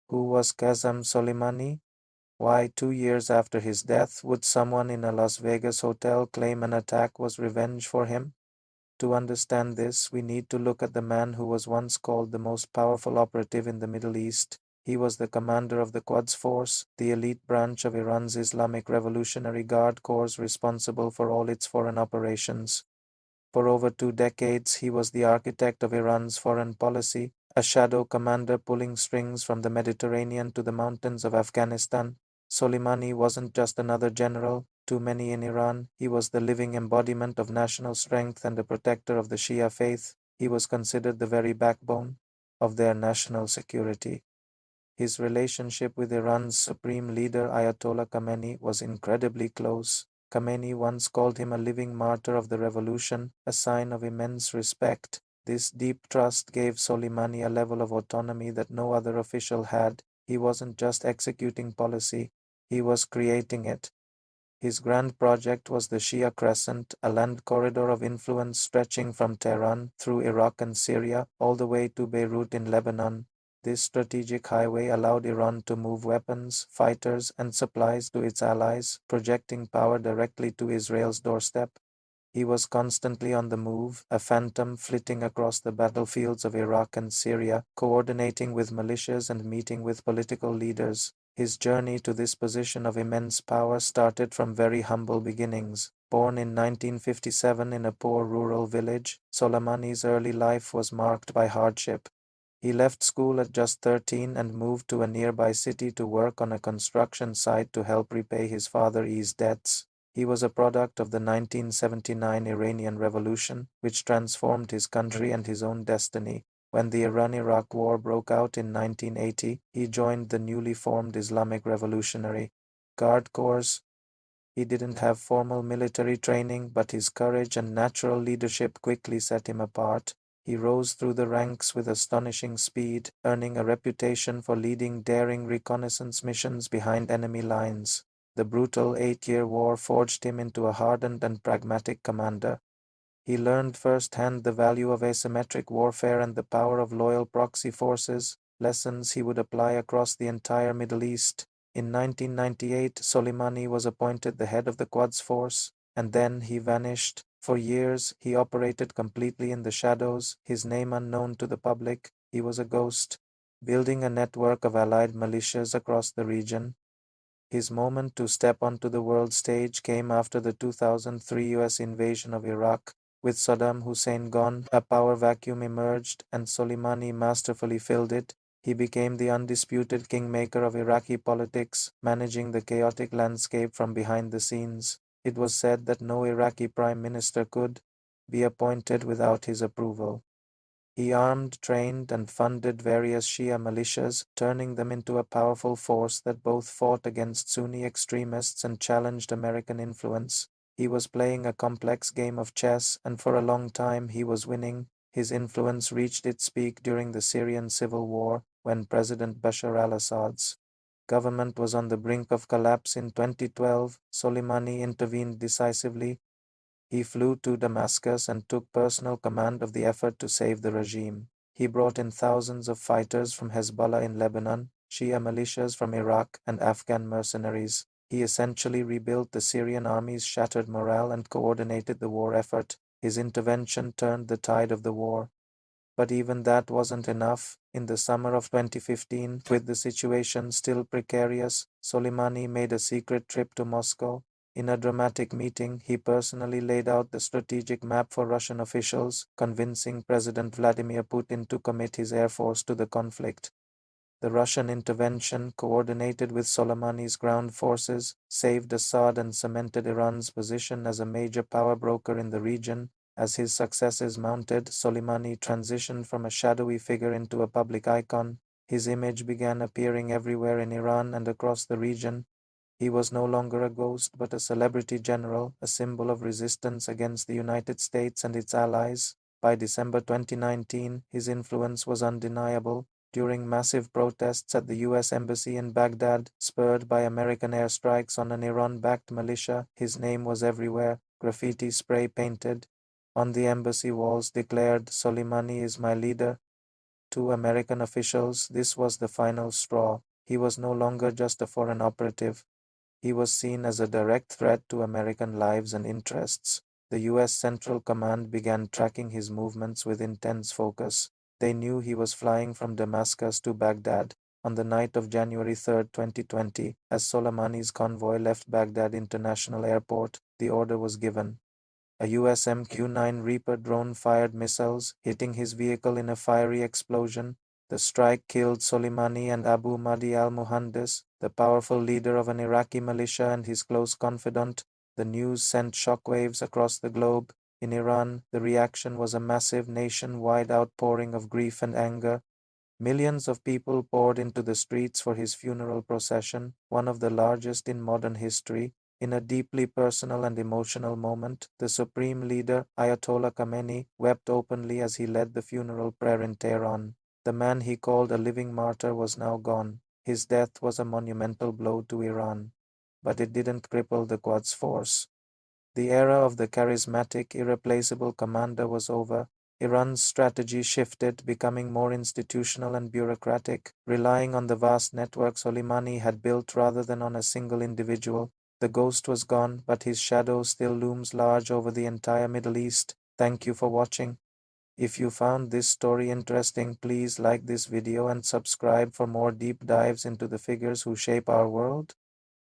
Who was Qasem Soleimani? Why, 2 years after his death, would someone in a Las Vegas hotel claim an attack was revenge for him? To understand this, we need to look at the man who was once called the most powerful operative in the Middle East. He was the commander of the Quds Force, the elite branch of Iran's Islamic Revolutionary Guard Corps responsible for all its foreign operations. For over 2 decades, he was the architect of Iran's foreign policy, a shadow commander pulling strings from the Mediterranean to the mountains of Afghanistan. Soleimani wasn't just another general to many in Iran, he was the living embodiment of national strength and a protector of the Shia faith. He was considered the very backbone of their national security. His relationship with Iran's supreme leader Ayatollah Khamenei was incredibly close. Khamenei once called him a living martyr of the revolution, a sign of immense respect. This deep trust gave Soleimani a level of autonomy that no other official had. He wasn't just executing policy, he was creating it. His grand project was the Shia Crescent, a land corridor of influence stretching from Tehran through Iraq and Syria all the way to Beirut in Lebanon. This strategic highway allowed Iran to move weapons, fighters, and supplies to its allies, projecting power directly to Israel's doorstep. He was constantly on the move, a phantom flitting across the battlefields of Iraq and Syria, coordinating with militias and meeting with political leaders. His journey to this position of immense power started from very humble beginnings. Born in 1957 in a poor rural village, Soleimani's early life was marked by hardship. He left school at just 13 and moved to a nearby city to work on a construction site to help repay his father's debts. He was a product of the 1979 Iranian Revolution, which transformed his country and his own destiny. When the Iran-Iraq War broke out in 1980, he joined the newly formed Islamic Revolutionary Guard Corps. He didn't have formal military training, but his courage and natural leadership quickly set him apart. He rose through the ranks with astonishing speed, earning a reputation for leading daring reconnaissance missions behind enemy lines. The brutal 8-year war forged him into a hardened and pragmatic commander. He learned firsthand the value of asymmetric warfare and the power of loyal proxy forces, lessons he would apply across the entire Middle East. In 1998, Soleimani was appointed the head of the Quds Force, and then he vanished. For years, he operated completely in the shadows, his name unknown to the public. He was a ghost, building a network of allied militias across the region. His moment to step onto the world stage came after the 2003 US invasion of Iraq. With Saddam Hussein gone, a power vacuum emerged, and Soleimani masterfully filled it. He became the undisputed kingmaker of Iraqi politics, managing the chaotic landscape from behind the scenes. It was said that no Iraqi prime minister could be appointed without his approval. He armed, trained, and funded various Shia militias, turning them into a powerful force that both fought against Sunni extremists and challenged American influence. He was playing a complex game of chess, and for a long time he was winning. His influence reached its peak during the Syrian Civil War, when President Bashar al-Assad's government was on the brink of collapse in 2012. Soleimani intervened decisively. He flew to Damascus and took personal command of the effort to save the regime. He brought in thousands of fighters from Hezbollah in Lebanon, Shia militias from Iraq, and Afghan mercenaries. He essentially rebuilt the Syrian army's shattered morale and coordinated the war effort. His intervention turned the tide of the war. But even that wasn't enough. In the summer of 2015, with the situation still precarious, Soleimani made a secret trip to Moscow. In a dramatic meeting, he personally laid out the strategic map for Russian officials, convincing President Vladimir Putin to commit his air force to the conflict. The Russian intervention, coordinated with Soleimani's ground forces, saved Assad and cemented Iran's position as a major power broker in the region. As his successes mounted, Soleimani transitioned from a shadowy figure into a public icon. His image began appearing everywhere in Iran and across the region. He was no longer a ghost, but a celebrity general, a symbol of resistance against the United States and its allies. By December 2019, his influence was undeniable. During massive protests at the US Embassy in Baghdad, spurred by American airstrikes on an Iran-backed militia, his name was everywhere, graffiti spray painted on the embassy walls declared, "Soleimani is my leader." To American officials, this was the final straw. He was no longer just a foreign operative. He was seen as a direct threat to American lives and interests. The U.S. Central Command began tracking his movements with intense focus. They knew he was flying from Damascus to Baghdad on the night of January 3, 2020. As Soleimani's convoy left Baghdad International Airport, the order was given. A US MQ-9 Reaper drone fired missiles, hitting his vehicle in a fiery explosion. The strike killed Soleimani and Abu Mahdi al-Muhandis, the powerful leader of an Iraqi militia and his close confidant. The news sent shockwaves across the globe. In Iran, the reaction was a massive nationwide outpouring of grief and anger. Millions of people poured into the streets for his funeral procession, one of the largest in modern history. In a deeply personal and emotional moment, the Supreme Leader, Ayatollah Khamenei, wept openly as he led the funeral prayer in Tehran. The man he called a living martyr was now gone. His death was a monumental blow to Iran. But it didn't cripple the Quds Force. The era of the charismatic, irreplaceable commander was over. Iran's strategy shifted, becoming more institutional and bureaucratic, relying on the vast network Soleimani had built rather than on a single individual. The ghost was gone, but his shadow still looms large over the entire Middle East. Thank you for watching. If you found this story interesting, please like this video and subscribe for more deep dives into the figures who shape our world.